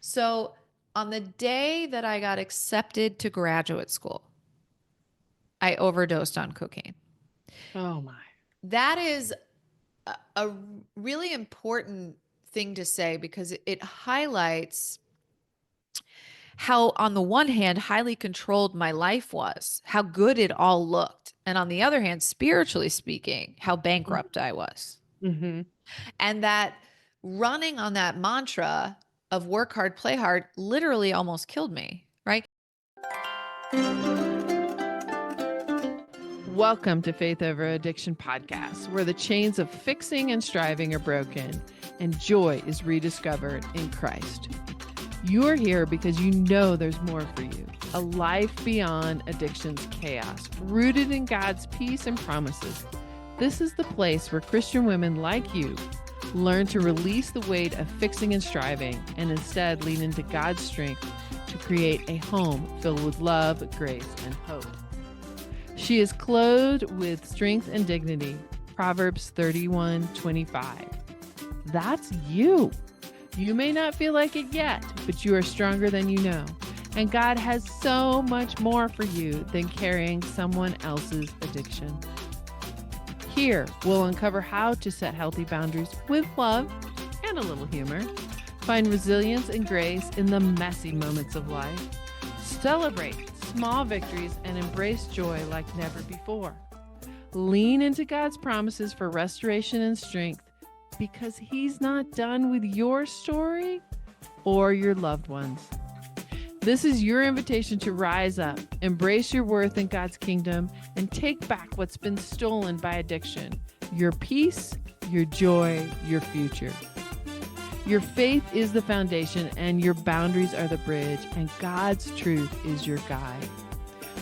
So on the day that I got accepted to graduate school, I overdosed on cocaine. Oh my. That is a really important thing to say because it highlights how, on the one hand, highly controlled my life was, how good it all looked. And on the other hand, spiritually speaking, how bankrupt I was. Mm-hmm. And that running on that mantra of work hard, play hard literally almost killed me, right? Welcome to Faith Over Addiction podcast, where the chains of fixing and striving are broken and joy is rediscovered in Christ. You are here because you know there's more for you, a life beyond addiction's chaos, rooted in God's peace and promises. This is the place where Christian women like you learn to release the weight of fixing and striving and instead lean into God's strength to create a home filled with love, grace, and hope. She is clothed with strength and dignity. Proverbs 31:25. That's you. You may not feel like it yet, but you are stronger than you know. And God has so much more for you than carrying someone else's addiction. Here, we'll uncover how to set healthy boundaries with love and a little humor. Find resilience and grace in the messy moments of life. Celebrate small victories and embrace joy like never before. Lean into God's promises for restoration and strength because He's not done with your story or your loved ones. This is your invitation to rise up, embrace your worth in God's kingdom, and take back what's been stolen by addiction: your peace, your joy, your future. Your faith is the foundation, and your boundaries are the bridge, and God's truth is your guide.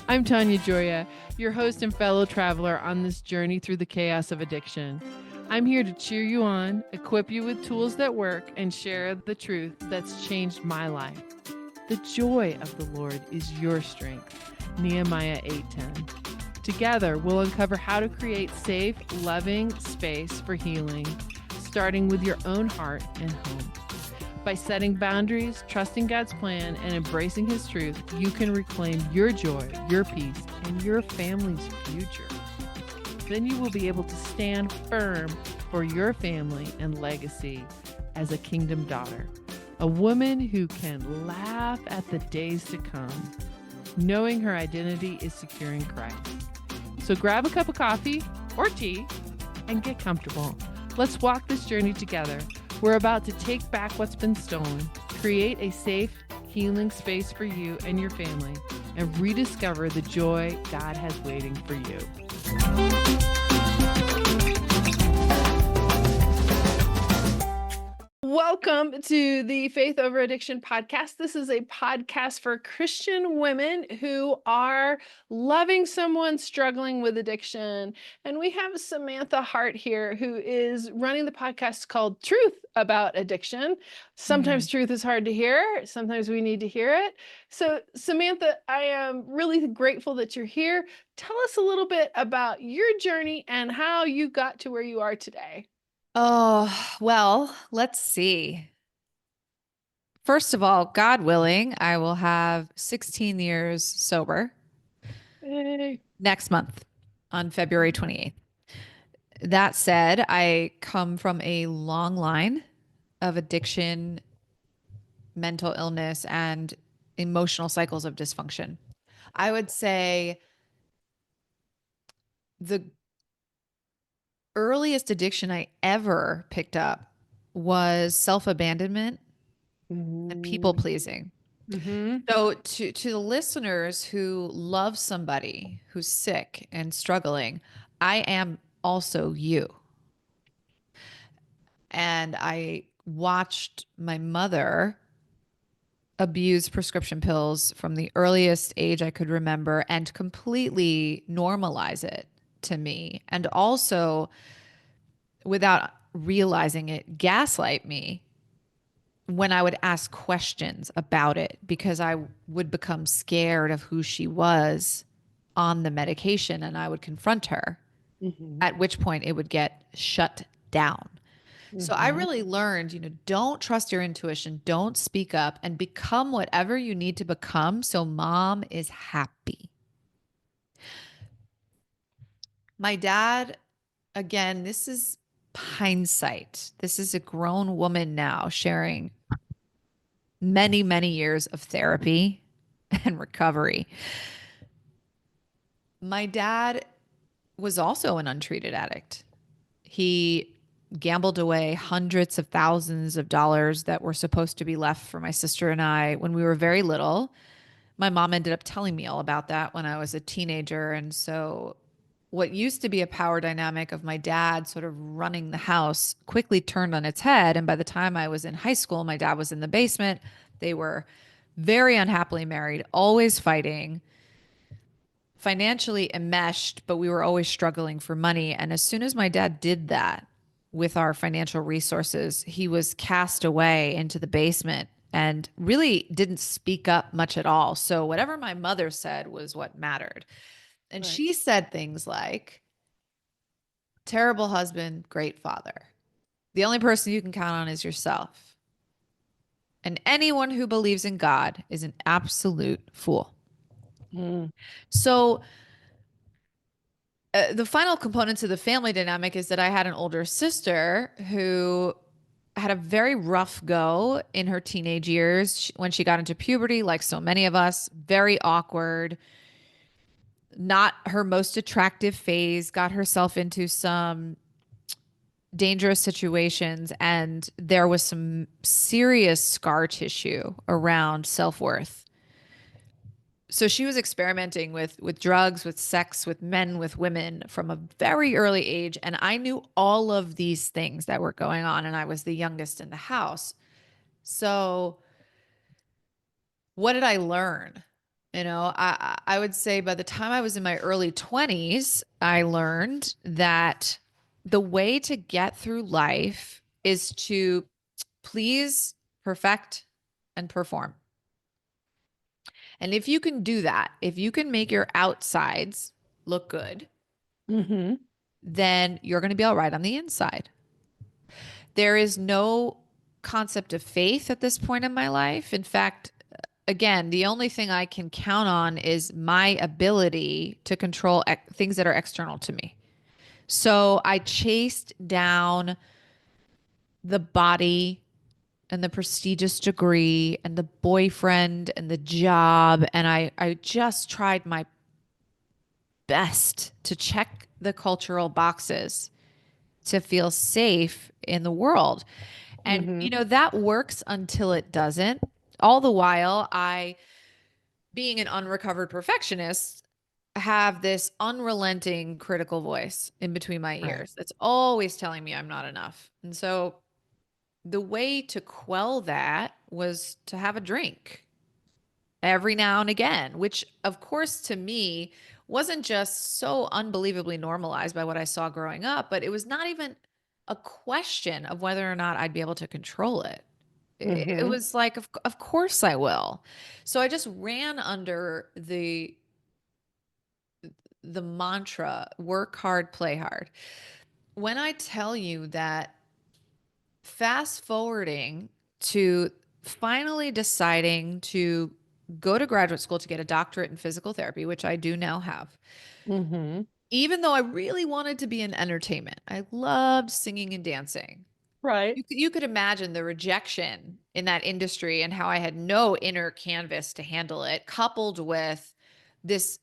I'm Tanya Gioia, your host and fellow traveler on this journey through the chaos of addiction. I'm here to cheer you on, equip you with tools that work, and share the truth that's changed my life. The joy of the Lord is your strength. Nehemiah 8:10. Together, we'll uncover how to create safe, loving space for healing, starting with your own heart and home. By setting boundaries, trusting God's plan, and embracing His truth, you can reclaim your joy, your peace, and your family's future. Then you will be able to stand firm for your family and legacy as a kingdom daughter, a woman who can laugh at the days to come, knowing her identity is secure in Christ. So grab a cup of coffee or tea and get comfortable. Let's walk this journey together. We're about to take back what's been stolen, create a safe, healing space for you and your family, and rediscover the joy God has waiting for you. Welcome to the Faith Over Addiction podcast. This is a podcast for Christian women who are loving someone struggling with addiction. And we have Samantha Harte here, who is running the podcast called Truth About Addiction. Sometimes truth is hard to hear. Sometimes we need to hear it. So Samantha, I am really grateful that you're here. Tell us a little bit about your journey and how you got to where you are today. Oh, well, let's see. First of all, God willing, I will have 16 years sober Hey. next month on February 28th. That said, I come from a long line of addiction, mental illness, and emotional cycles of dysfunction. I would say the earliest addiction I ever picked up was self-abandonment and people pleasing. Mm-hmm. So to the listeners who love somebody who's sick and struggling, I am also you. And I watched my mother abuse prescription pills from the earliest age I could remember and completely normalize it to me. And also, without realizing it, gaslight me when I would ask questions about it because I would become scared of who she was on the medication and I would confront her, Mm-hmm. at which point it would get shut down. So I Mm-hmm. really learned, don't trust your intuition, don't speak up and become whatever you need to become so mom is happy. My dad, again, this is hindsight. This is a grown woman now sharing many, many years of therapy and recovery. My dad was also an untreated addict. He gambled away hundreds of thousands of dollars that were supposed to be left for my sister and I when we were very little. My mom ended up telling me all about that when I was a teenager. And so, what used to be a power dynamic of my dad sort of running the house quickly turned on its head. And by the time I was in high school, my dad was in the basement. They were very unhappily married, always fighting, financially enmeshed, but we were always struggling for money. And as soon as my dad did that with our financial resources, he was cast away into the basement and really didn't speak up much at all. So whatever my mother said was what mattered. And Right. she said things like, terrible husband, great father. The only person you can count on is yourself. And anyone who believes in God is an absolute fool. Mm. So the final components of the family dynamic is that I had an older sister who had a very rough go in her teenage years when she got into puberty, like so many of us, very awkward, not her most attractive phase, got herself into some dangerous situations, and there was some serious scar tissue around self-worth. So she was experimenting with drugs, with sex, with men, with women from a very early age, and I knew all of these things that were going on, and I was the youngest in the house. So what did I learn? I would say by the time I was in my early 20s, I learned that the way to get through life is to please, perfect, and perform. And if you can do that, if you can make your outsides look good, Mm-hmm. then you're going to be all right on the inside. There is no concept of faith at this point in my life. In fact, again, the only thing I can count on is my ability to control things that are external to me. So I chased down the body and the prestigious degree and the boyfriend and the job. And I just tried my best to check the cultural boxes to feel safe in the world. And, Mm-hmm. that works until it doesn't. All the while, being an unrecovered perfectionist, have this unrelenting critical voice in between my Right. ears that's always telling me I'm not enough. And so the way to quell that was to have a drink every now and again, which, of course, to me wasn't just so unbelievably normalized by what I saw growing up, but it was not even a question of whether or not I'd be able to control it. It Mm-hmm. was like, of course I will. So I just ran under the mantra, work hard, play hard. When I tell you that, fast forwarding to finally deciding to go to graduate school to get a doctorate in physical therapy, which I do now have, Mm-hmm. even though I really wanted to be in entertainment, I loved singing and dancing. Right. You could imagine the rejection in that industry and how I had no inner canvas to handle it, coupled with this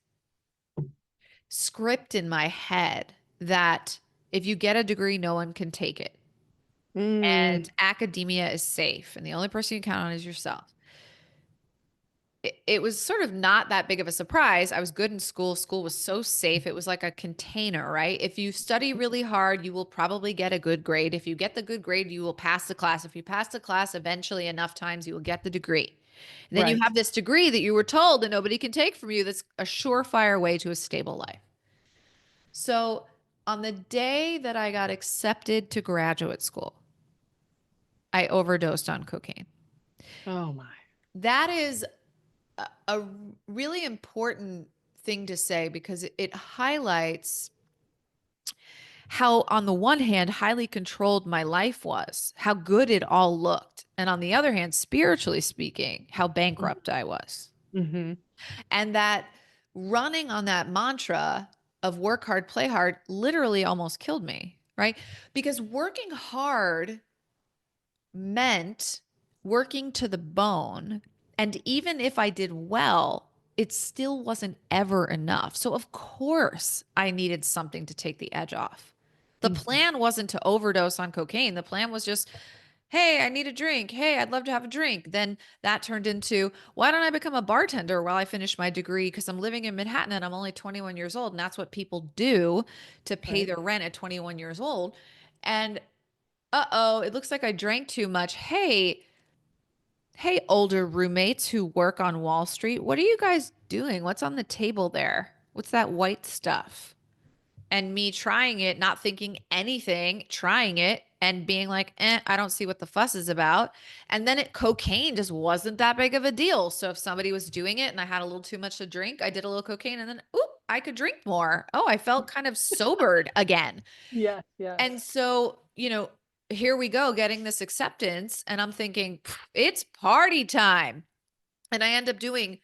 script in my head that if you get a degree, no one can take it. Mm. And academia is safe, and the only person you count on is yourself. It was sort of not that big of a surprise. I was good in school. School was so safe. It was like a container, right? If you study really hard, you will probably get a good grade. If you get the good grade, you will pass the class. If you pass the class eventually enough times, you will get the degree. And then you Right. have this degree that you were told that nobody can take from you. That's a surefire way to a stable life. So on the day that I got accepted to graduate school, I overdosed on cocaine. Oh my. That is a really important thing to say because it highlights how, on the one hand, highly controlled my life was, how good it all looked. And on the other hand, spiritually speaking, how bankrupt I was. Mm-hmm. And that running on that mantra of work hard, play hard literally almost killed me, right? Because working hard meant working to the bone. And even if I did well, it still wasn't ever enough. So, of course, I needed something to take the edge off. The Mm-hmm. plan wasn't to overdose on cocaine. The plan was just, hey, I need a drink. Hey, I'd love to have a drink. Then that turned into, why don't I become a bartender while I finish my degree? Because I'm living in Manhattan and I'm only 21 years old. And that's what people do to pay Right. their rent at 21 years old. And uh-oh, it looks like I drank too much. Hey, older roommates who work on Wall Street, what are you guys doing? What's on the table there? What's that white stuff? And me trying it, not thinking anything, trying it and being like, I don't see what the fuss is about. And then cocaine just wasn't that big of a deal. So if somebody was doing it and I had a little too much to drink, I did a little cocaine and then, oop, I could drink more. Oh, I felt kind of sobered again. Yes, yes. And so, here we go getting this acceptance. And I'm thinking, it's party time. And I end up doing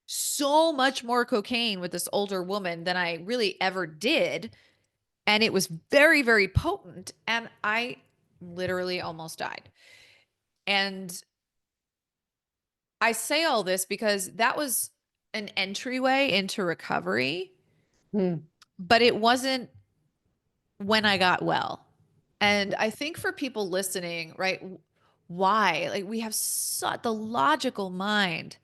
so much more cocaine with this older woman than I really ever did. And it was very, very potent. And I literally almost died. And I say all this because that was an entryway into recovery, Mm. but it wasn't when I got well. And I think for people listening, right, why? Like we have such the logical mind,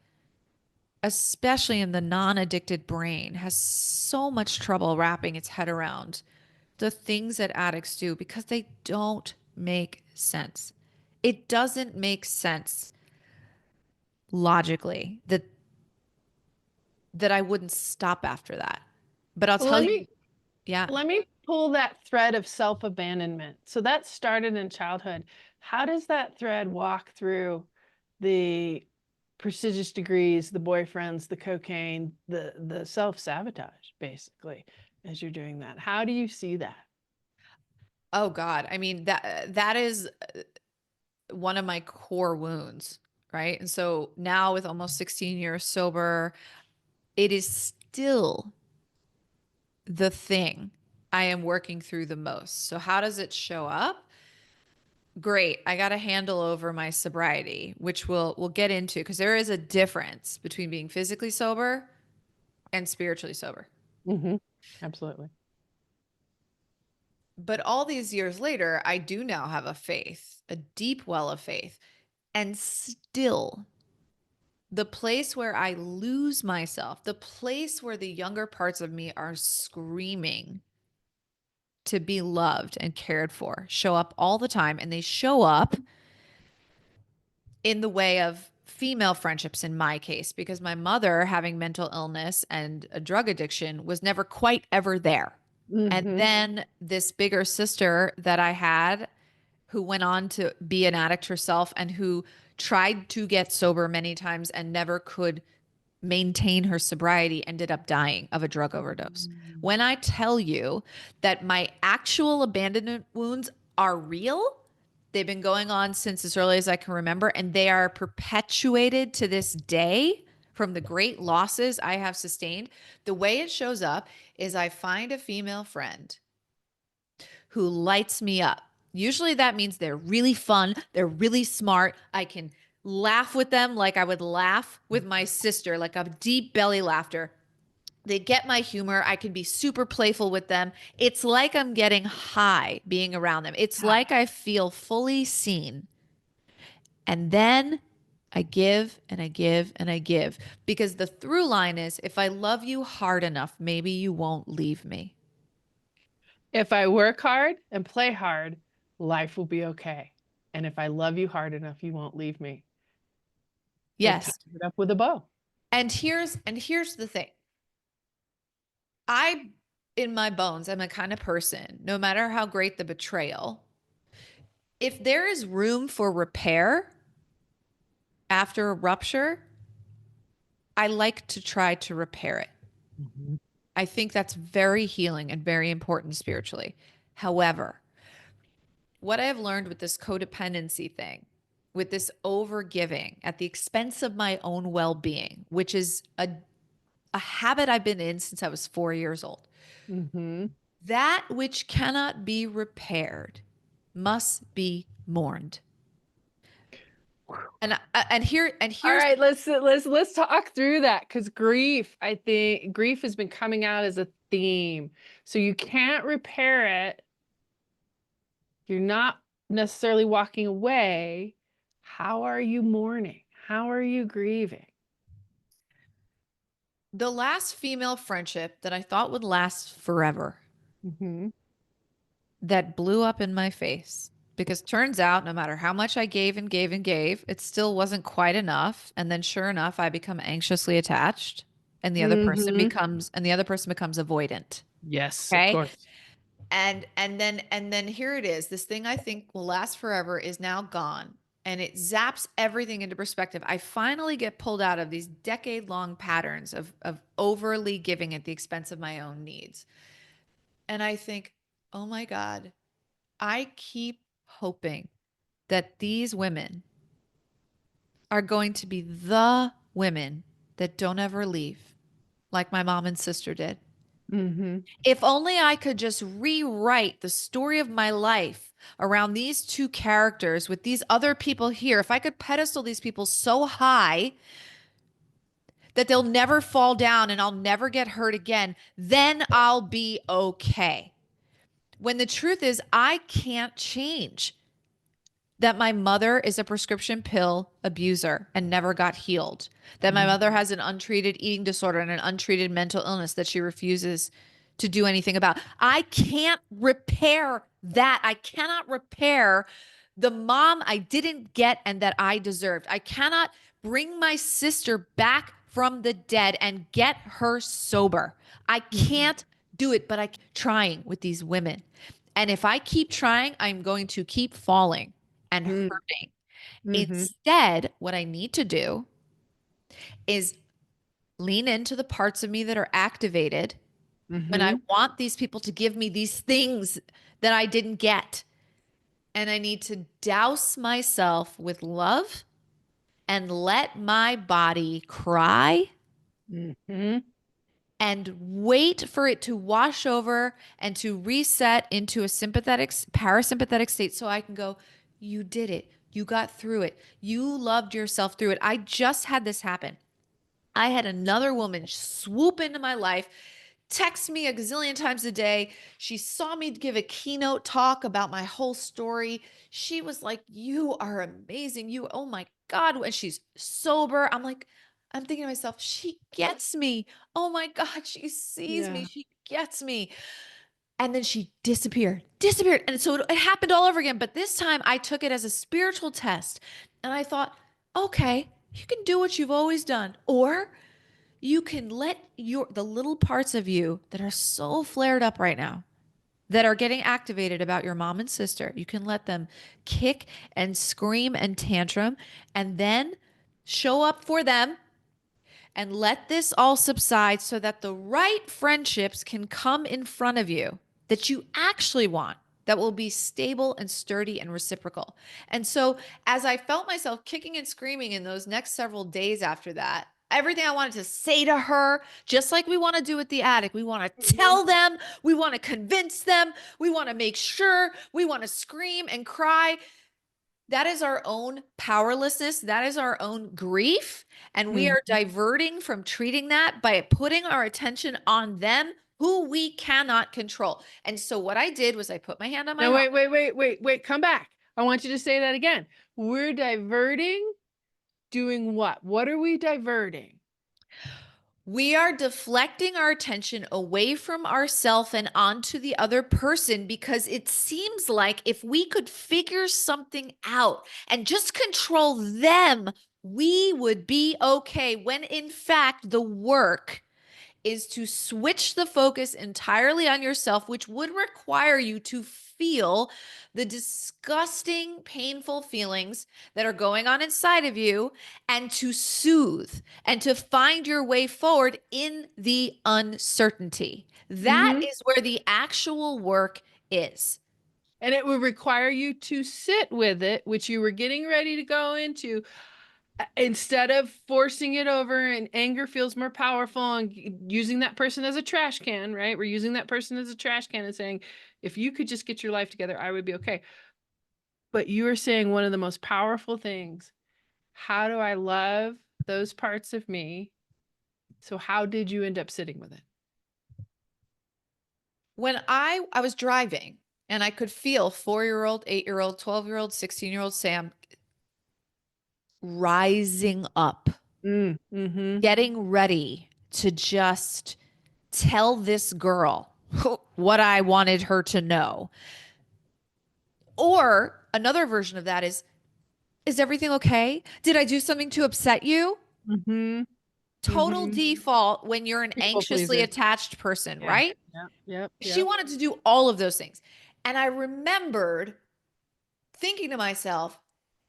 especially in the non-addicted brain, has so much trouble wrapping its head around the things that addicts do because they don't make sense. It doesn't make sense logically that I wouldn't stop after that. But I'll Well, tell you, yeah. let me pull that thread of self-abandonment. So that started in childhood. How does that thread walk through the prestigious degrees, the boyfriends, the cocaine, the self-sabotage, basically, as you're doing that? How do you see that? Oh God. I mean, that is one of my core wounds, right? And so now with almost 16 years sober, it is still the thing I am working through the most. So how does it show up? Great. I got a handle over my sobriety, which we'll get into because there is a difference between being physically sober and spiritually sober. Mm-hmm. Absolutely. But all these years later, I do now have a faith, a deep well of faith. And still, the place where I lose myself, the place where the younger parts of me are screaming to be loved and cared for, show up all the time. And they show up in the way of female friendships in my case, because my mother, having mental illness and a drug addiction, was never quite ever there. And Mm-hmm. then this bigger sister that I had, who went on to be an addict herself and who tried to get sober many times and never could maintain her sobriety, ended up dying of a drug overdose. When I tell you that my actual abandonment wounds are real, they've been going on since as early as I can remember, and they are perpetuated to this day from the great losses I have sustained. The way it shows up is I find a female friend who lights me up. Usually that means they're really fun, they're really smart. I can laugh with them like I would laugh with my sister, like a deep belly laughter. They get my humor. I can be super playful with them. It's like I'm getting high being around them. It's like I feel fully seen. And then I give and I give and I give because the through line is if I love you hard enough, maybe you won't leave me. If I work hard and play hard, life will be okay. And if I love you hard enough, you won't leave me. It ties Yes. it up with a bow. And here's the thing. I in my bones am a kind of person, no matter how great the betrayal, if there is room for repair after a rupture, I like to try to repair it. Mhm. I think that's very healing and very important spiritually. However, what I have learned with this codependency thing, with this overgiving at the expense of my own well-being, which is a habit I've been in since I was 4 years old, Mm-hmm. that which cannot be repaired must be mourned. And All here's right, let's talk through that, because grief, I think grief has been coming out as a theme. So you can't repair it. You're not necessarily walking away. How are you mourning? How are you grieving? the last female friendship that I thought would last forever Mm-hmm. that blew up in my face because turns out no matter how much I gave and gave and gave, it still wasn't quite enough. And then sure enough, I become anxiously attached and Mm-hmm. the other person becomes avoidant. Yes, of Okay. course. And then here it is. This thing I think will last forever is now gone. And it zaps everything into perspective. I finally get pulled out of these decade-long patterns of overly giving at the expense of my own needs. And I think, oh my God, I keep hoping that these women are going to be the women that don't ever leave, like my mom and sister did. Mm-hmm. If only I could just rewrite the story of my life around these two characters with these other people here. If I could pedestal these people so high that they'll never fall down and I'll never get hurt again, then I'll be okay. When the truth is, I can't change that my mother is a prescription pill abuser and never got healed, that my mother has an untreated eating disorder and an untreated mental illness that she refuses to do anything about. I can't repair that. I cannot repair the mom I didn't get and that I deserved. I cannot bring my sister back from the dead and get her sober. I can't do it, but I'm trying with these women. And if I keep trying, I'm going to keep falling and hurting. Mm-hmm. Instead, what I need to do is lean into the parts of me that are activated when I Mm-hmm. want these people to give me these things that I didn't get. And I need to douse myself with love and let my body cry Mm-hmm. and wait for it to wash over and to reset into a sympathetic, parasympathetic state so I can go, you did it. You got through it. You loved yourself through it. I just had this happen. I had another woman swoop into my life, text me a gazillion times a day. She saw me give a keynote talk about my whole story. She was like, you are amazing. You, oh my God. And she's sober. I'm thinking to myself, she gets me. Oh my God, she sees me. Yeah. She gets me. And then she disappeared. And so it happened all over again. But this time I took it as a spiritual test. And I thought, okay, you can do what you've always done. Or you can let the little parts of you that are so flared up right now, that are getting activated about your mom and sister, you can let them kick and scream and tantrum and then show up for them and let this all subside so that the right friendships can come in front of you that you actually want, that will be stable and sturdy and reciprocal. And so, as I felt myself kicking and screaming in those next several days after that, everything I wanted to say to her, just like we want to do with the addict, we want to Mm-hmm. tell them, we want to convince them, we want to make sure, we want to scream and cry. That is our own powerlessness. That is our own grief. And we are diverting from treating that by putting our attention on them who we cannot control. And so what I did was I put my hand on my Now, heart. wait. Come back. I want you to say that again. We're diverting, doing what? What are we diverting? We are deflecting our attention away from ourself and onto the other person because it seems like if we could figure something out and just control them, we would be okay. When in fact, the work is to switch the focus entirely on yourself, which would require you to feel the disgusting, painful feelings that are going on inside of you and to soothe and to find your way forward in the uncertainty. That Mm-hmm. is where the actual work is. And it would require you to sit with it, which you were getting ready to go into, instead of forcing it over, and anger feels more powerful, and using that person as a trash can, right? We're using that person as a trash can and saying, if you could just get your life together, I would be okay. But you are saying one of the most powerful things. How do I love those parts of me? So how did you end up sitting with it? When I was driving and I could feel 4-year-old, 8-year-old, 12-year-old, 16-year-old Sam rising up, Mm-hmm. getting ready to just tell this girl what I wanted her to know. Or another version of that is everything okay? Did I do something to upset you? Mm-hmm. Total Mm-hmm. default when you're an People anxiously pleaser. attached person, Yeah. right? Yep. Yep. She Yep. wanted to do all of those things. And I remembered thinking to myself,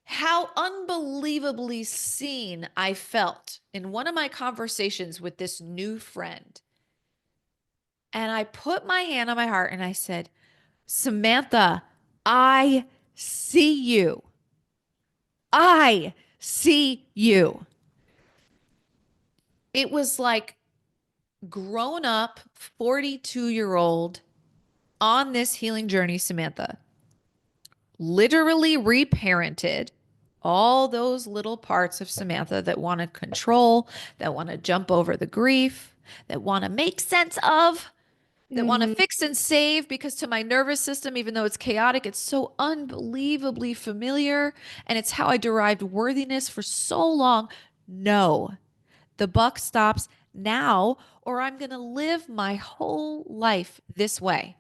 how unbelievably seen I felt in one of my conversations with this new friend. And I put my hand on my heart and I said, Samantha, I see you. I see you. It was like grown up 42-year-old on this healing journey, Samantha, literally reparented all those little parts of Samantha that want to control, that want to jump over the grief, that want to make sense of, that want to Mm-hmm. fix and save, because to my nervous system, even though it's chaotic, it's so unbelievably familiar. And it's how I derived worthiness for so long. No, the buck stops now, or I'm going to live my whole life this way,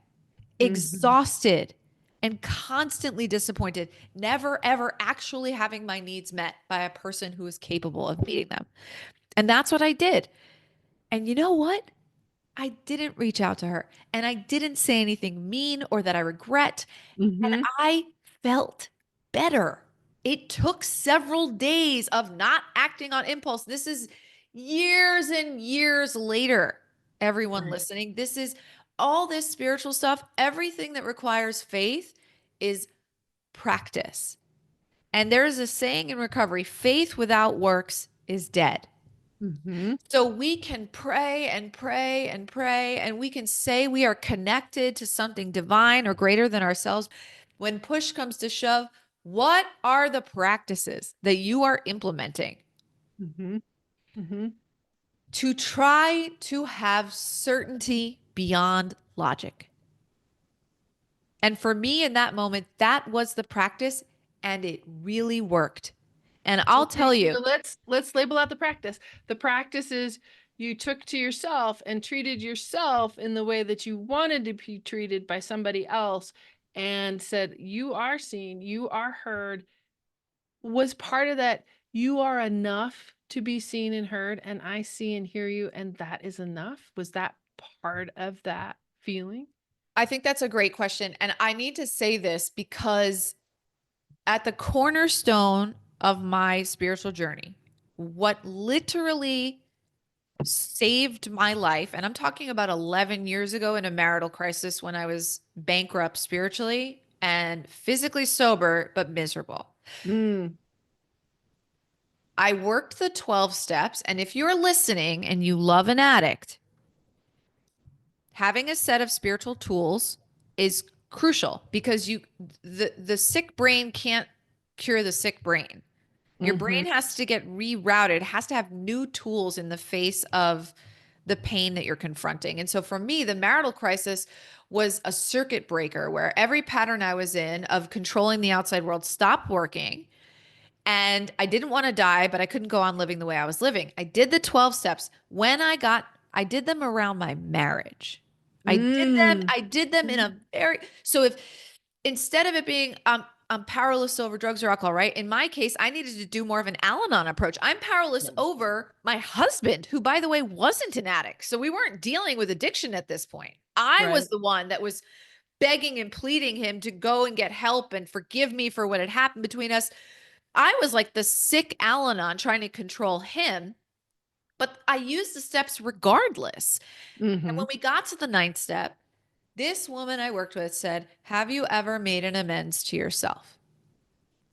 Mm-hmm. exhausted and constantly disappointed, never ever actually having my needs met by a person who is capable of meeting them. And that's what I did. And you know what? I didn't reach out to her and I didn't say anything mean or that I regret. And Mm-hmm. I felt better. It took several days of not acting on impulse. This is years and years later, everyone Right. listening. This is all this spiritual stuff. Everything that requires faith is practice. And there is a saying in recovery, faith without works is dead. Mm-hmm. So we can pray and pray and pray, and we can say we are connected to something divine or greater than ourselves. When push comes to shove, what are the practices that you are implementing Mm-hmm. Mm-hmm. to try to have certainty beyond logic? And for me in that moment, that was the practice, and it really worked. And I'll Okay, tell you, so let's label out the practice. The practice is you took to yourself and treated yourself in the way that you wanted to be treated by somebody else, and said, you are seen, you are heard. Was part of that, you are enough to be seen and heard, and I see and hear you, and that is enough? Was that part of that feeling? I think that's a great question. And I need to say this because at the cornerstone of my spiritual journey, what literally saved my life, and I'm talking about 11 years ago in a marital crisis when I was bankrupt spiritually and physically sober, but miserable. Mm. I worked the 12 steps. And if you're listening and you love an addict, having a set of spiritual tools is crucial because the sick brain can't cure the sick brain. Your Mm-hmm. brain has to get rerouted, has to have new tools in the face of the pain that you're confronting. And so for me, the marital crisis was a circuit breaker where every pattern I was in of controlling the outside world stopped working. And I didn't want to die, but I couldn't go on living the way I was living. I did the 12 steps. I did them around my marriage. Mm. I did them in a very, so if instead of it being, I'm powerless over drugs or alcohol, right? In my case, I needed to do more of an Al-Anon approach. I'm powerless over my husband, who, by the way, wasn't an addict. So we weren't dealing with addiction at this point. I Right. was the one that was begging and pleading him to go and get help and forgive me for what had happened between us. I was like the sick Al-Anon trying to control him, but I used the steps regardless. And Mm-hmm. when we got to the ninth step, This woman I worked with said, have you ever made an amends to yourself?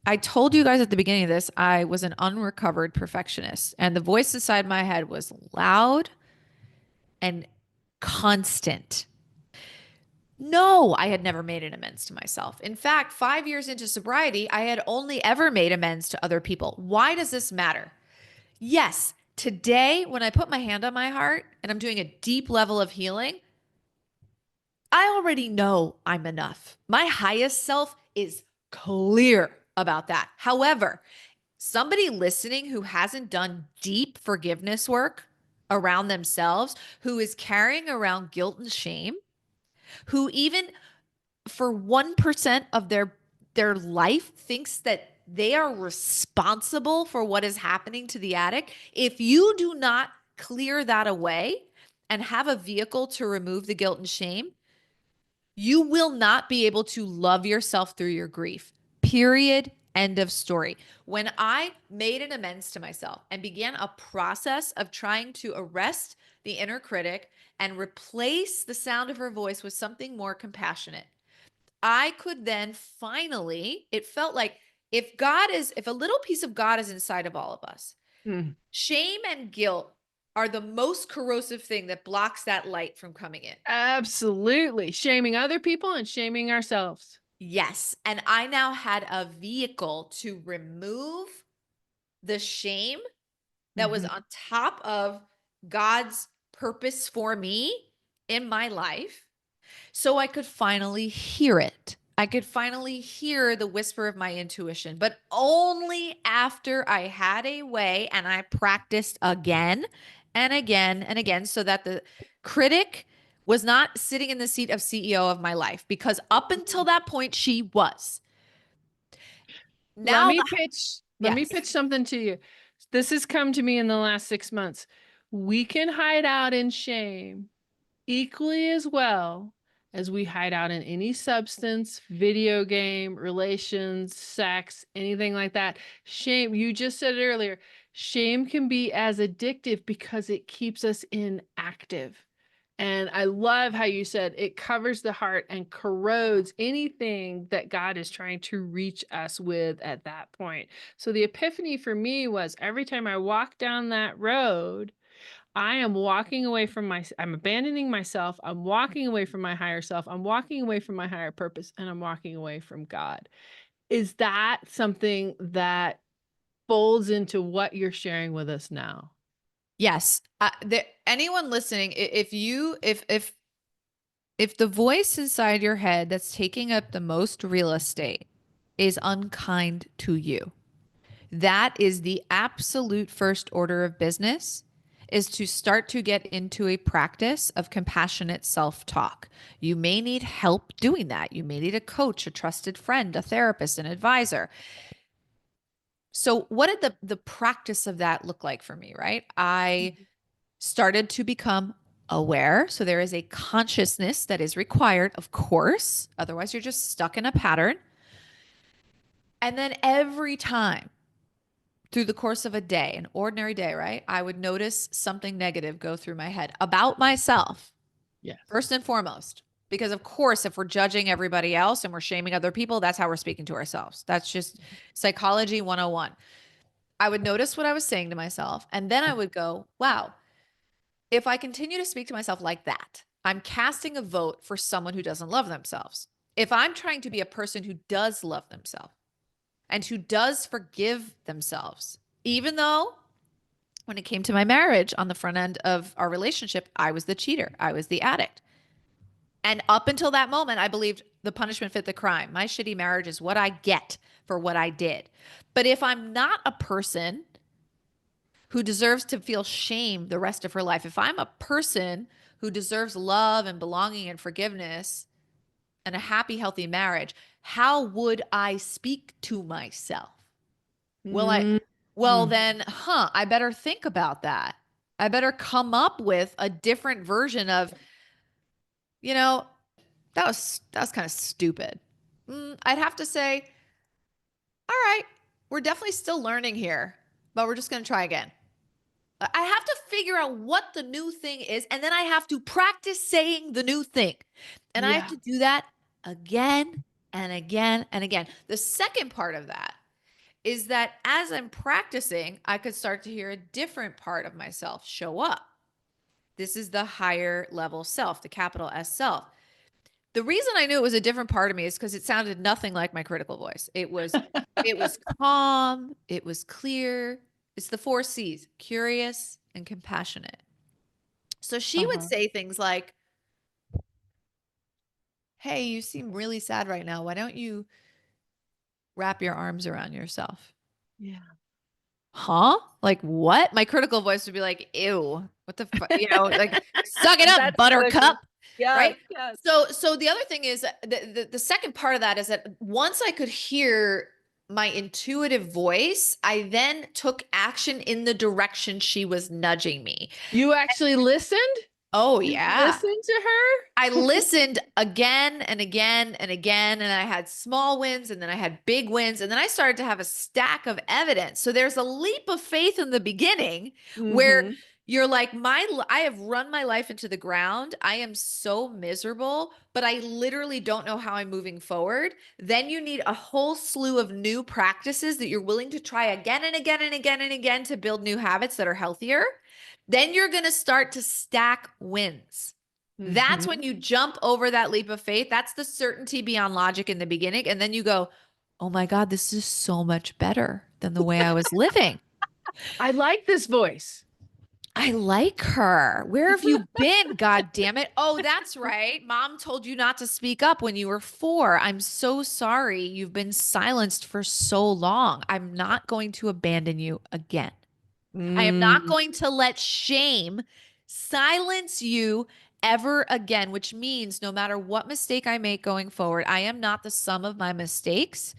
I told you guys at the beginning of this, I was an unrecovered perfectionist, and the voice inside my head was loud and constant. No, I had never made an amends to myself. In fact, 5 years into sobriety, I had only ever made amends to other people. Why does this matter? Yes, today, when I put my hand on my heart and I'm doing a deep level of healing, I already know I'm enough. My highest self is clear about that. However, somebody listening who hasn't done deep forgiveness work around themselves, who is carrying around guilt and shame, who even for 1% of their life thinks that they are responsible for what is happening to the addict, if you do not clear that away and have a vehicle to remove the guilt and shame, you will not be able to love yourself through your grief. Period. End of story. When I made an amends to myself and began a process of trying to arrest the inner critic and replace the sound of her voice with something more compassionate, I could then finally, it felt like if a little piece of God is inside of all of us, Mm. shame and guilt are the most corrosive thing that blocks that light from coming in. Absolutely. Shaming other people and shaming ourselves. Yes. And I now had a vehicle to remove the shame that was Mhm. on top of God's purpose for me in my life, so I could finally hear it. I could finally hear the whisper of my intuition, but only after I had a way and I practiced again and again and again so that the critic was not sitting in the seat of CEO of my life, because up until that point, she was. Let Now, me pitch let me yes. pitch something to you. This has come to me in the last 6 months. We can hide out in shame equally as well as we hide out in any substance, video game, relations, sex, anything like that. Shame, you just said it earlier, shame can be as addictive because it keeps us inactive. And I love how you said it covers the heart and corrodes anything that God is trying to reach us with at that point. So the epiphany for me was every time I walk down that road, I am walking away from I'm abandoning myself. I'm walking away from my higher self. I'm walking away from my higher purpose, and I'm walking away from God. Is that something that folds into what you're sharing with us now? Yes. Anyone listening, if the voice inside your head that's taking up the most real estate is unkind to you, that is the absolute first order of business, is to start to get into a practice of compassionate self-talk. You may need help doing that. You may need a coach, a trusted friend, a therapist, an advisor. So what did the practice of that look like for me, right? I started to become aware. So there is a consciousness that is required, of course. Otherwise, you're just stuck in a pattern. And then every time through the course of a day, an ordinary day, right, I would notice something negative go through my head about myself, Yes. first and foremost. Because, of course, if we're judging everybody else and we're shaming other people, that's how we're speaking to ourselves. That's just psychology 101. I would notice what I was saying to myself. And then I would go, wow, if I continue to speak to myself like that, I'm casting a vote for someone who doesn't love themselves. If I'm trying to be a person who does love themselves and who does forgive themselves, even though when it came to my marriage on the front end of our relationship, I was the cheater, I was the addict. And up until that moment, I believed the punishment fit the crime. My shitty marriage is what I get for what I did. But if I'm not a person who deserves to feel shame the rest of her life, if I'm a person who deserves love and belonging and forgiveness and a happy, healthy marriage, how would I speak to myself? Well, Mm. then, I better think about that. I better come up with a different version of, you know, that was kind of stupid. I'd have to say, all right, we're definitely still learning here, but we're just going to try again. I have to figure out what the new thing is, and then I have to practice saying the new thing. And I have Yeah. to do that again and again and again. The second part of that is that as I'm practicing, I could start to hear a different part of myself show up. This is the higher level self, the capital S self. The reason I knew it was a different part of me is because it sounded nothing like my critical voice. It was calm, it was clear. It's the 4 C's: curious and compassionate. So she would Uh-huh. say things like, "Hey, you seem really sad right now. Why don't you wrap your arms around yourself?" Yeah. Huh? Like what? My critical voice would be like, "Ew, what the fuck?" Like, suck it up, That's delicious. buttercup. Yes, Right? yes. So the other thing is the second part of that is that once I could hear my intuitive voice, I then took action in the direction she was nudging me. You actually listened? Oh You yeah. listened to her? I listened again and again and again, and I had small wins, and then I had big wins, and then I started to have a stack of evidence. So there's a leap of faith in the beginning where Mm-hmm. you're like, I have run my life into the ground. I am so miserable, but I literally don't know how I'm moving forward. Then you need a whole slew of new practices that you're willing to try again and again and again and again to build new habits that are healthier. Then you're going to start to stack wins. That's Mm-hmm. when you jump over that leap of faith. That's the certainty beyond logic in the beginning. And then you go, oh my God, this is so much better than the way I was living. I like this voice. I like her. Where have you been? God damn it. Oh, that's right. Mom told you not to speak up when you were 4. I'm so sorry. You've been silenced for so long. I'm not going to abandon you again. I am not Mm. going to let shame silence you ever again, which means no matter what mistake I make going forward, I am not the sum of my mistakes.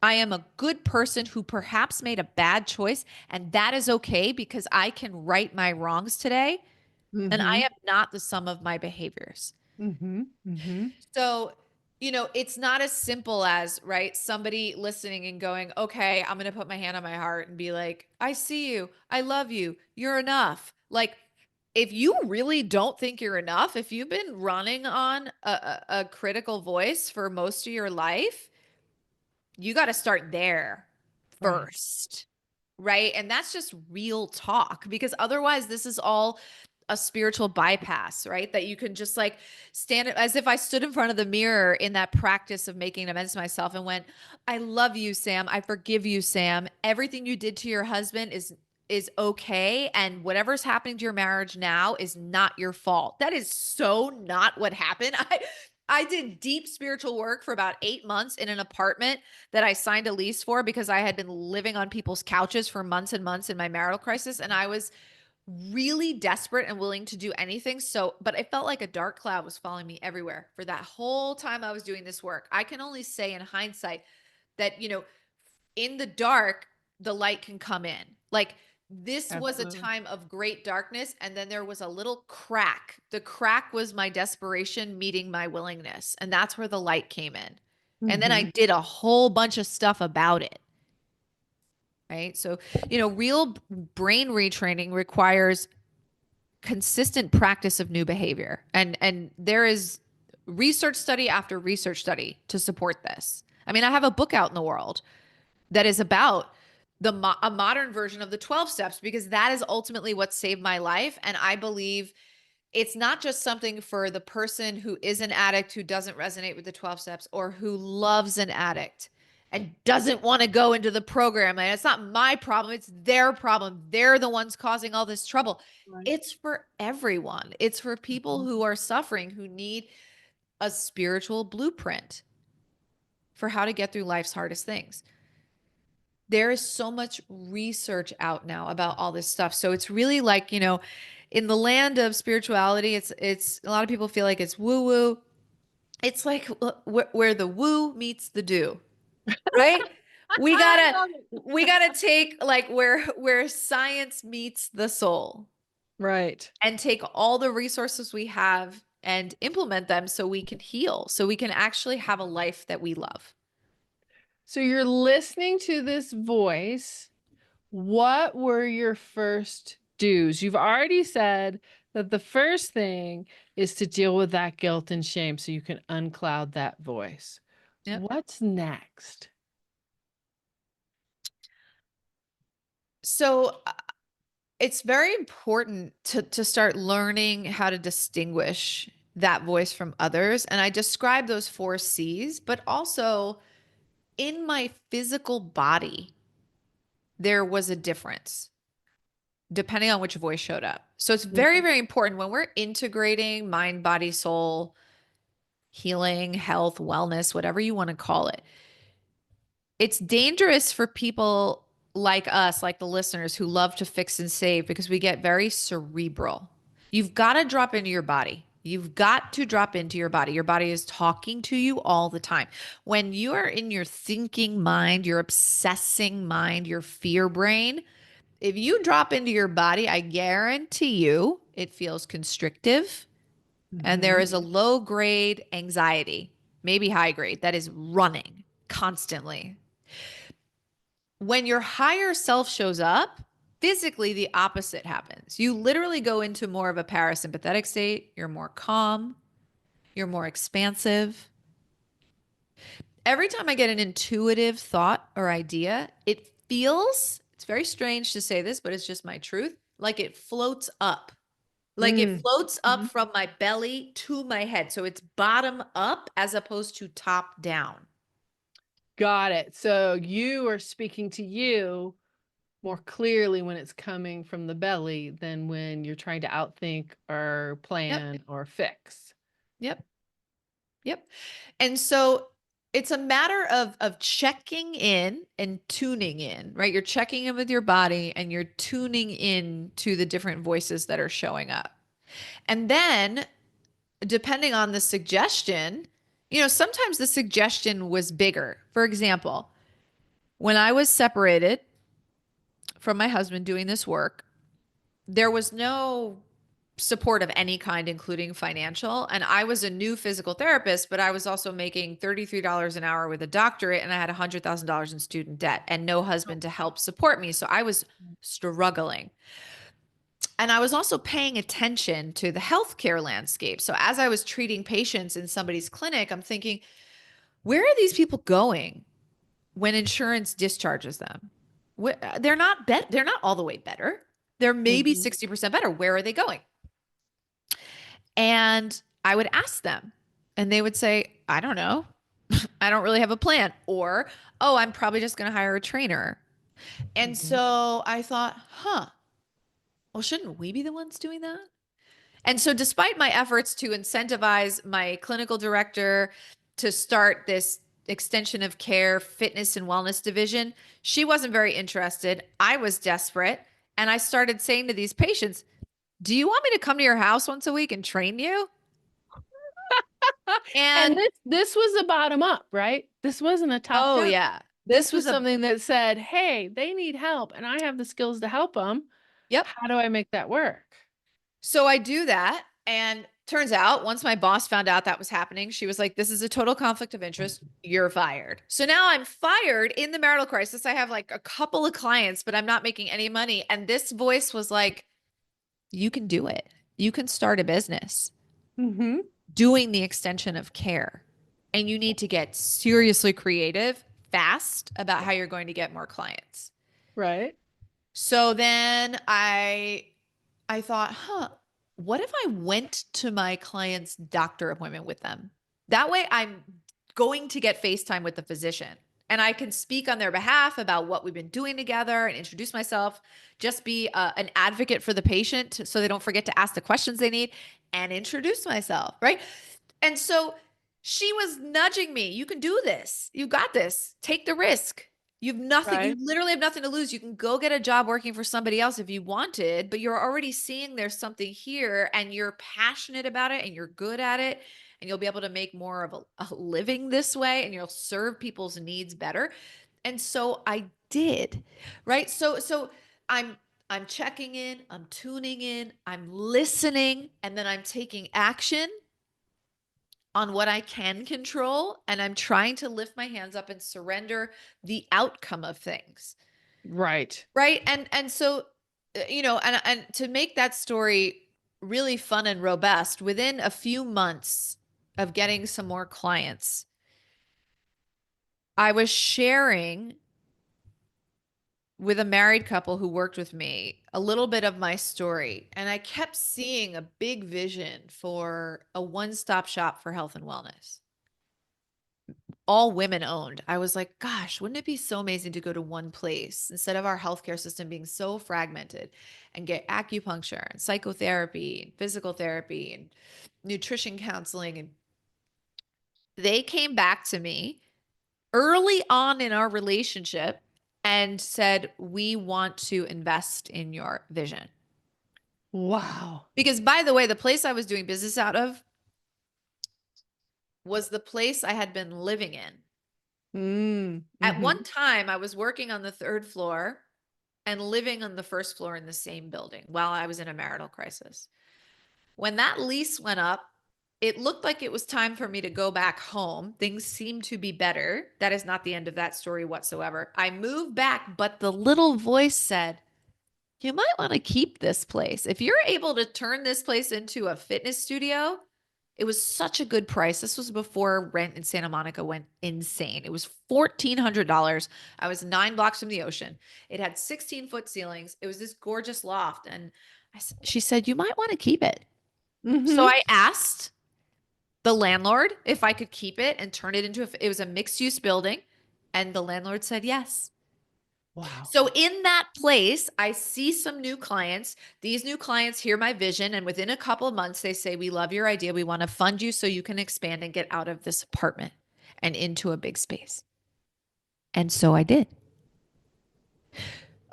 I am a good person who perhaps made a bad choice, and that is okay because I can right my wrongs today, and I Mm-hmm. am not the sum of my behaviors. Mm-hmm. Mm-hmm. So, it's not as simple as, right, somebody listening and going, okay, I'm going to put my hand on my heart and be like, I see you. I love you. You're enough. Like, if you really don't think you're enough, if you've been running on a critical voice for most of your life, you got to start there Right. first. Right. And that's just real talk because otherwise, this is all a spiritual bypass, right? That you can just like stand as if I stood in front of the mirror in that practice of making amends to myself and went, I love you, Sam. I forgive you, Sam. Everything you did to your husband is okay, and whatever's happening to your marriage now is not your fault. That is so not what happened. I did deep spiritual work for about 8 months in an apartment that I signed a lease for because I had been living on people's couches for months and months in my marital crisis. And I was really desperate and willing to do anything. So, but it felt like a dark cloud was following me everywhere for that whole time I was doing this work. I can only say in hindsight that, in the dark, the light can come in. Like, this was a Absolutely. time of great darkness, and then there was a little crack. The crack was my desperation meeting my willingness, and that's where the light came in. And then I Mm-hmm. did a whole bunch of stuff about it. Right. So, real brain retraining requires consistent practice of new behavior. And there is research study after research study to support this. I mean, I have a book out in the world that is about a modern version of the 12 steps because that is ultimately what saved my life, and I believe it's not just something for the person who is an addict who doesn't resonate with the 12 steps or who loves an addict and doesn't want to go into the program. And it's not my problem, it's their problem. They're the ones causing all this trouble. Right. It's for everyone. It's for people Mhm. who are suffering, who need a spiritual blueprint for how to get through life's hardest things. There is so much research out now about all this stuff. So it's really like, in the land of spirituality, it's a lot of people feel like it's woo woo. It's like where the woo meets the do, right? We I gotta love it. we gotta take like where science meets the soul Right. and take all the resources we have and implement them so we can heal, so we can actually have a life that we love. So you're listening to this voice. What were your first do's. You've already said that the first thing is to deal with that guilt and shame so you can uncloud that voice. Yep. What's next? So it's very important to start learning how to distinguish that voice from others. And I describe those four C's, but also in my physical body, there was a difference depending on which voice showed up. So it's very, Mhm. very important when we're integrating mind, body, soul, healing, health, wellness, whatever you want to call it. It's dangerous for people like us, like the listeners who love to fix and save because we get very cerebral. You've got to drop into your body. You've got to drop into your body. Your body is talking to you all the time. When you are in your thinking mind, your obsessing mind, your fear brain, if you drop into your body, I guarantee you it feels constrictive and there Mhm. is a low grade anxiety, maybe high grade, that is running constantly. When your higher self shows up, physically the opposite happens. You literally go into more of a parasympathetic state. You're more calm. You're more expansive. Every time I get an intuitive thought or idea, it feels, it's very strange to say this, but it's just my truth, like it floats up. Like it Mm. floats up Mhm. from my belly to my head. So it's bottom up as opposed to top down. Got it. So you are speaking to you more clearly when it's coming from the belly than when you're trying to outthink or Yep. plan or fix. Yep. Yep. And so it's a matter of checking in and tuning in, right? You're checking in with your body and you're tuning in to the different voices that are showing up. And then depending on the suggestion, sometimes the suggestion was bigger. For example, when I was separated from my husband doing this work, there was no support of any kind, including financial. And I was a new physical therapist, but I was also making $33 an hour with a doctorate, and I had $100,000 in student debt and no husband to help support me. So I was struggling. And I was also paying attention to the healthcare landscape. So as I was treating patients in somebody's clinic, I'm thinking, where are these people going when insurance discharges them? They're not all the way better. They're maybe Mhm. 60% better. Where are they going? And I would ask them, and they would say, I don't know. I don't really have a plan. Or, oh, I'm probably just going to hire a trainer. And Mhm. so I thought, well, shouldn't we be the ones doing that? And so, despite my efforts to incentivize my clinical director to start this extension of care, fitness, and wellness division, she wasn't very interested. I was desperate. And I started saying to these patients, do you want me to come to your house once a week and train you? And And this was a bottom up, right? This wasn't a top oh, down. yeah, this This was was a, something that said, "Hey, they need help and I have the skills to help them. yep. How do I make that work?" So I do that. And turns out once my boss found out that was happening, she was like, this is a total conflict of interest. You're fired. So now I'm fired in the marital crisis. I have like a couple of clients, but I'm not making any money. And this voice was like, you can do it. You can start a business Mhm. doing the extension of care. And you need to get seriously creative fast about how you're going to get more clients. Right? So then I thought, what if I went to my client's doctor appointment with them? That way I'm going to get FaceTime with the physician and I can speak on their behalf about what we've been doing together and introduce myself, just be an advocate for the patient so they don't forget to ask the questions they need and introduce myself, right? And so she was nudging me. You can do this. You got this. Take the risk. You've nothing, you Right? literally have nothing to lose. You can go get a job working for somebody else if you wanted, but you're already seeing there's something here and you're passionate about it and you're good at it and you'll be able to make more of a living this way and you'll serve people's needs better. And so I did, right? So I'm checking in, I'm tuning in, I'm listening, and then I'm taking action on what I can control and I'm trying to lift my hands up and surrender the outcome of things. Right. Right? And so and to make that story really fun and robust, within a few months of getting some more clients, I was sharing with a married couple who worked with me a little bit of my story. And I kept seeing a big vision for a one-stop shop for health and wellness, all women owned. I was like, gosh, wouldn't it be so amazing to go to one place instead of our healthcare system being so fragmented and get acupuncture and psychotherapy and physical therapy and nutrition counseling? And they came back to me early on in our relationship and said, we want to invest in your vision. Wow. Because, by the way, the place I was doing business out of was the place I had been living in. At one time, I was working on the third floor and living on the first floor in the same building while I was in a marital crisis. When that lease went up, it looked like it was time for me to go back home. Things seemed to be better. That is not the end of that story whatsoever. I moved back, but the little voice said, you might want to keep this place. If you're able to turn this place into a fitness studio, it was such a good price. This was before rent in Santa Monica went insane. It was $1,400. I was 9 blocks from the ocean. It had 16-foot ceilings. It was this gorgeous loft. And she said, you might want to keep it. So I asked the landlord if I could keep it and turn it into it was a mixed use building. And the landlord said yes. Wow. So in that place, I see some new clients. These new clients hear my vision, and within a couple of months, they say, we love your idea. We want to fund you so you can expand and get out of this apartment and into a big space. And so I did.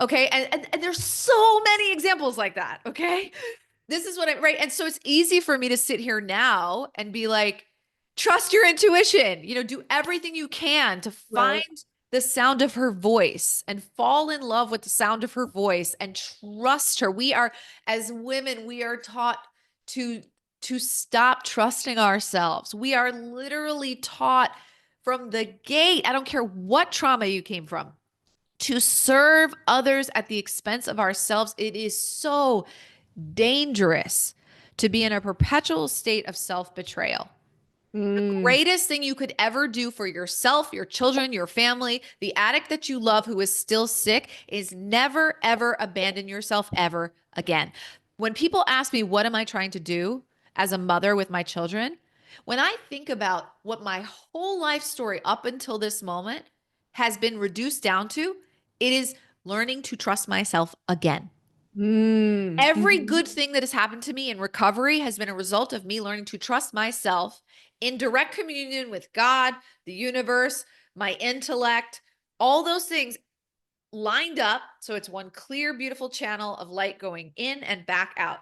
Okay. And there's so many examples like that. Okay. This is what right. And so it's easy for me to sit here now and be like, trust your intuition, do everything you can to find the sound of her voice and fall in love with the sound of her voice and trust her. As women, we are taught to stop trusting ourselves. We are literally taught from the gate. I don't care what trauma you came from, to serve others at the expense of ourselves. It is so dangerous to be in a perpetual state of self-betrayal. The greatest thing you could ever do for yourself, your children, your family, the addict that you love who is still sick, is never, ever abandon yourself ever again. When people ask me, what am I trying to do as a mother with my children? When I think about what my whole life story up until this moment has been reduced down to, it is learning to trust myself again. Every good thing that has happened to me in recovery has been a result of me learning to trust myself in direct communion with God, the universe, my intellect, all those things lined up. So it's one clear, beautiful channel of light going in and back out.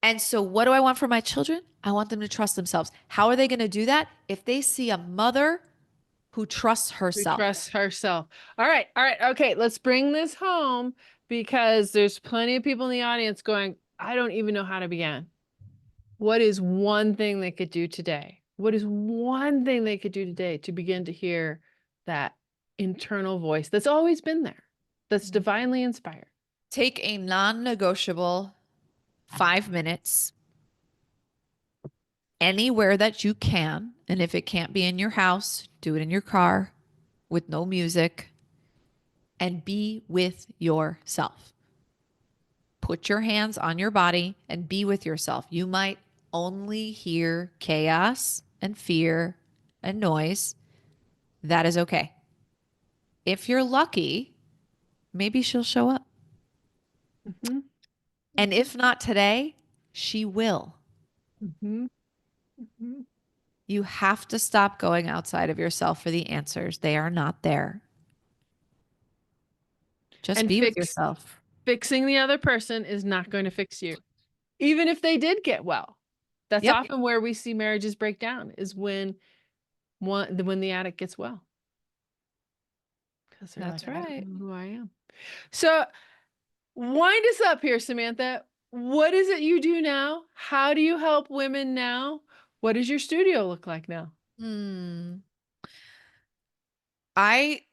And so what do I want for my children? I want them to trust themselves. How are they going to do that? If they see a mother who trusts Who herself. trusts herself. All right. All right. Okay. Let's bring this home because there's plenty of people in the audience going, I don't even know how to begin. What is one thing they could do today? What is one thing they could do today to begin to hear that internal voice that's always been there, that's divinely inspired? Take a non-negotiable 5 minutes anywhere that you can. And if it can't be in your house, do it in your car with no music and be with yourself. Put your hands on your body and be with yourself. You might only hear chaos and fear and noise. That is okay. If you're lucky, maybe she'll show up. Mm-hmm. And if not today, she will. Mm-hmm. Mm-hmm. You have to stop going outside of yourself for the answers. They are not there. Just And be with yourself. fixing the other person is not going to fix you, even if they did get well. That's Yep. often where we see marriages break down, is when the addict gets well. Because they're That's like, I don't right. know who I am. So wind us up here, Samantha. What is it you do now? How do you help women now? What does your studio look like now? I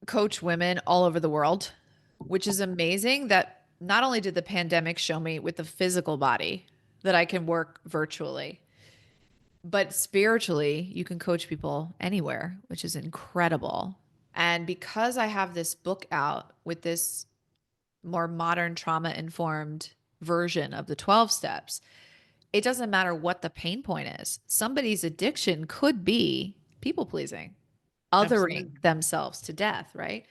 coach women all over the world, which is amazing that not only did the pandemic show me with the physical body that I can work virtually, but spiritually, you can coach people anywhere, which is incredible. And because I have this book out with this more modern trauma informed version of the 12 steps, it doesn't matter what the pain point is. Somebody's addiction could be people pleasing, othering Absolutely. themselves to death, right?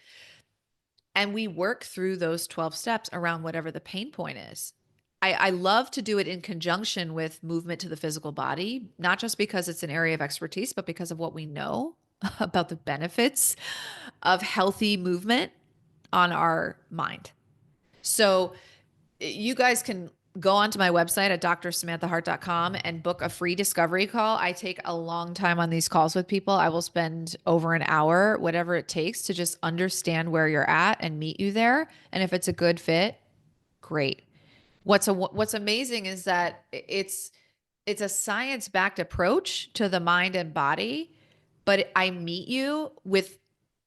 And we work through those 12 steps around whatever the pain point is. I love to do it in conjunction with movement to the physical body, not just because it's an area of expertise, but because of what we know about the benefits of healthy movement on our mind. So you guys can go onto my website at drsamanthahart.com and book a free discovery call. I take a long time on these calls with people. I will spend over an hour, whatever it takes, to just understand where you're at and meet you there. And if it's a good fit, great. What's amazing is that it's a science-backed approach to the mind and body, but I meet you with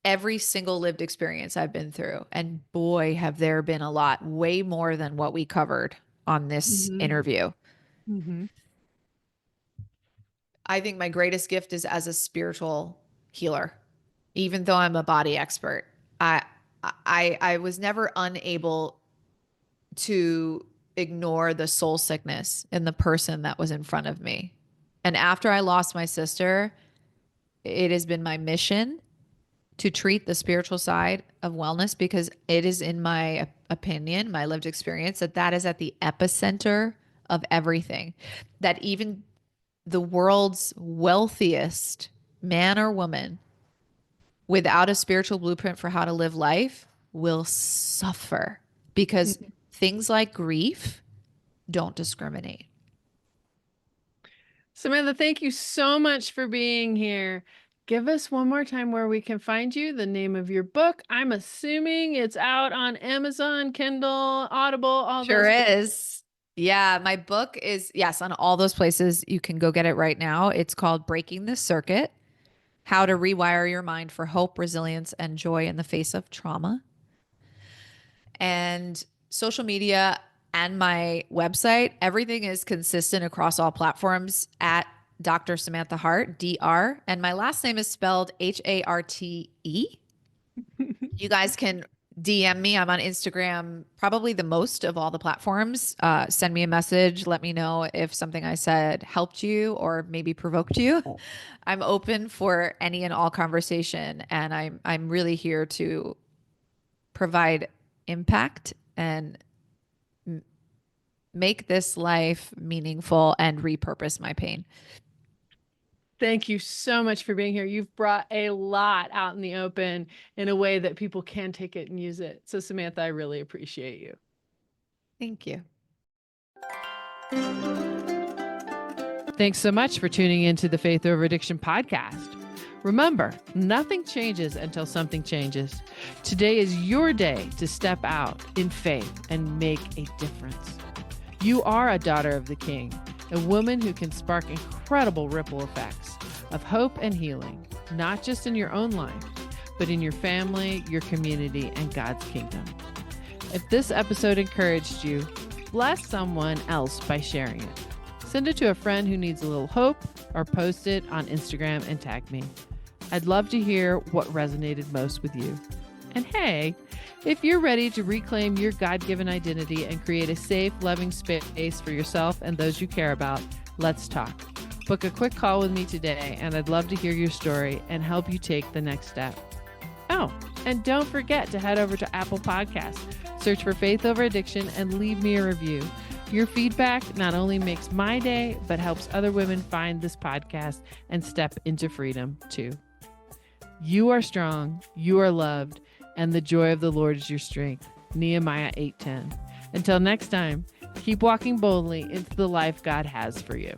every single lived experience I've been through. And boy, have there been a lot, way more than what we covered on this interview. I think my greatest gift is as a spiritual healer, even though I'm a body expert. I was never unable to ignore the soul sickness in the person that was in front of me. And after I lost my sister, it has been my mission to treat the spiritual side of wellness, because it is, in my opinion, my lived experience, that is at the epicenter of everything. That even the world's wealthiest man or woman without a spiritual blueprint for how to live life will suffer, because things like grief don't discriminate. Samantha, thank you so much for being here. Give us one more time where we can find you, the name of your book. I'm assuming it's out on Amazon, Kindle, Audible, all Sure those. is. Yeah, my book is, yes, on all those places. You can go get it right now. It's called Breaking the Circuit: How to Rewire Your Mind for Hope, Resilience, and Joy in the Face of Trauma. And social media and my website, everything is consistent across all platforms at Dr. Samantha Harte, DR. And my last name is spelled Harte. You guys can DM me. I'm on Instagram, probably the most of all the platforms. Send me a message. Let me know if something I said helped you or maybe provoked you. I'm open for any and all conversation, and I'm really here to provide impact and make this life meaningful and repurpose my pain. Thank you so much for being here. You've brought a lot out in the open in a way that people can take it and use it. So Samantha, I really appreciate you. Thank you. Thanks so much for tuning into the Faith Over Addiction podcast. Remember, nothing changes until something changes. Today is your day to step out in faith and make a difference. You are a daughter of the King, a woman who can spark incredible ripple effects of hope and healing, not just in your own life, but in your family, your community, and God's kingdom. If this episode encouraged you, bless someone else by sharing it. Send it to a friend who needs a little hope, or post it on Instagram and tag me. I'd love to hear what resonated most with you. And hey, if you're ready to reclaim your God-given identity and create a safe, loving space for yourself and those you care about, let's talk. Book a quick call with me today, and I'd love to hear your story and help you take the next step. Oh, and don't forget to head over to Apple Podcasts, search for Faith Over Addiction, and leave me a review. Your feedback not only makes my day, but helps other women find this podcast and step into freedom too. You are strong, you are loved, and the joy of the Lord is your strength. Nehemiah 8:10. Until next time, keep walking boldly into the life God has for you.